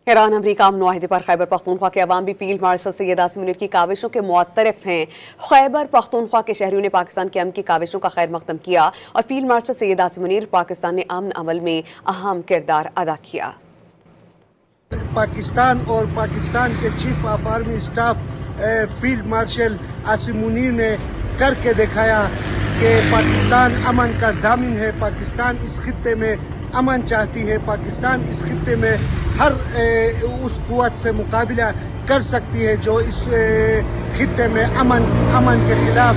ایران امریکہ معاہدے پر خیبر پختونخوا کے عوام بھی فیلڈ مارشل سید عاصم منیر کی کاوشوں کے معترف ہیں۔ خیبر پختونخوا کے شہریوں نے پاکستان کے امن کی کاوشوں کا خیر مقدم کیا اور فیلڈ مارشل سید عاصم منیر پاکستان نے امن عمل میں اہم کردار ادا کیا۔ پاکستان اور پاکستان کے چیف آف آرمی اسٹاف فیلڈ مارشل عاصم منیر نے کر کے دکھایا کہ پاکستان امن کا ضامن ہے، پاکستان اس خطے میں امن چاہتی ہے، پاکستان اس خطے میں ہر اس قوت سے مقابلہ کر سکتی ہے جو اس خطے میں امن کے خلاف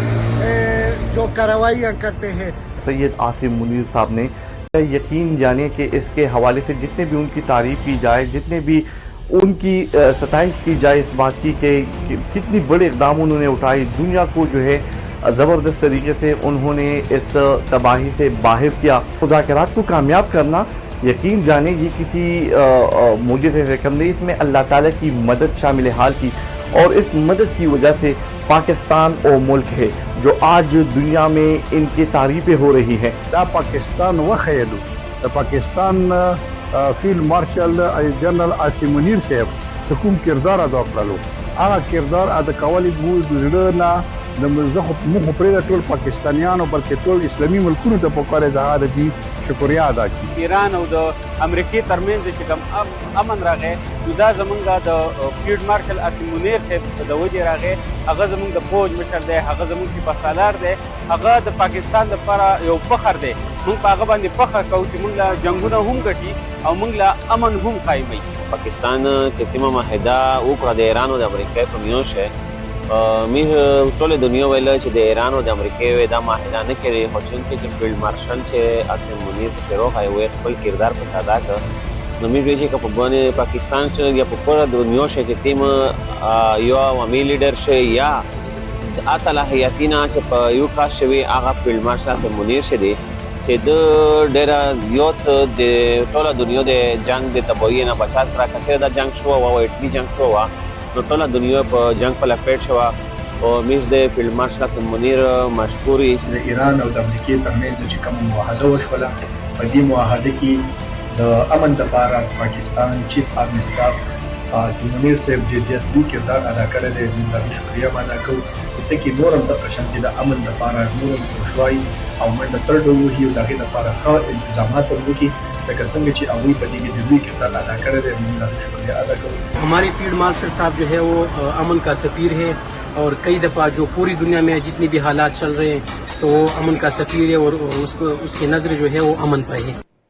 جو کارروائیاں کرتے ہیں۔ سید عاصم منیر صاحب نے یقین جانے کہ اس کے حوالے سے جتنے بھی ان کی تعریف کی جائے، جتنے بھی ان کی ستائش کی جائے اس بات کی کہ کتنی بڑے اقدام انہوں نے اٹھائے، دنیا کو جو ہے زبردست طریقے سے انہوں نے اس تباہی سے باہر کیا۔ مذاکرات کو کامیاب کرنا یقین جانے یہ کسی معجزے سے کم نہیں، اس میں اللہ تعالیٰ کی مدد شامل حال کی، اور اس مدد کی وجہ سے پاکستان وہ ملک ہے جو آج دنیا میں ان کی تعریفیں ہو رہی ہیں۔ پاکستان وخیلو پاکستان فیلڈ مارشل جنرل عاصم منیر صاحب کوم کردار ادا کړلو، هغه کردار ادا کول موږ د زړه نه موږ پرې ټول پاکستانیانو بلکې ټول اسلامي ملکونو ته پکار اظهار دي شکریا ادا کړي۔ ایران او د امریکای ترمنځ چې کوم امن راغی نو دا زمونږ د فیلډ مارشل عاصم منیر صاحب د وجې راغی، هغه زمونږ د فوج مشر دی، هغه زمونږ سپهسالار دی، هغه د پاکستان لپاره یو فخر دی، موږ په هغه باندې فخر کوو چې موږ له جنګونه هم ګټي او موږ له امن هم قایموي۔ پاکستان چې کومه معاهده وکړه د ایران او د امریکا په میانش موږ ټوله دنیا ویله چې د ایران او د امریکا دا معاهده نه کوي، خو چې فیلډ مارشل چې عاصم منیر په شروع هغه خپل کردار په ادا کړ نو موږ وایي چې په باندې پاکستان چې یا په ټوله دنیا کې تیم یو عوامي لیډر شي یا صلاحیتونه چې په یو کاس شوي هغه فیلډ مارشل عاصم منیر شه دی چې د ډېره زیات د ټوله دنیا د جنګ د تباهۍ نه بچات کړه، که چېرې دا جنګ شوه وه او اټلي جنګ شوه نو ټوله دنیا په جنګ په لپیټ شوه او موږ د فیلډ مارشل عاصم منیر مشکور یو۔ د ایران او د امریکې ترمنځ چې کومه معاهده وشوله په دې معاهده کې د امن دپاره پاکستان چیف آرمی سټاف عاصم منیر صاحب ډېر زیات لوی کردار ادا کړی دی، موږ د هغې شکریه هم ادا کوو چې ته کې نور هم دغه شانتې د امن دپاره نور هم کوښښ وایي او منډه تر ډول وهي او د هغې دپاره ښه انتظامات هم وکړي لکه څنګه چې هغوی په دې کې د لوی کردار ادا کړی دی، موږ د هغې شکریه ادا کوو۔ ہمارے فیلڈ مارشل صاحب جو ہے وہ امن کا سفیر ہے، اور کئی دفعہ جو پوری دنیا میں جتنے بھی حالات چل رہے ہیں تو وہ امن کا سفیر ہے اور اس کی نظر جو ہے وہ امن پر ہے۔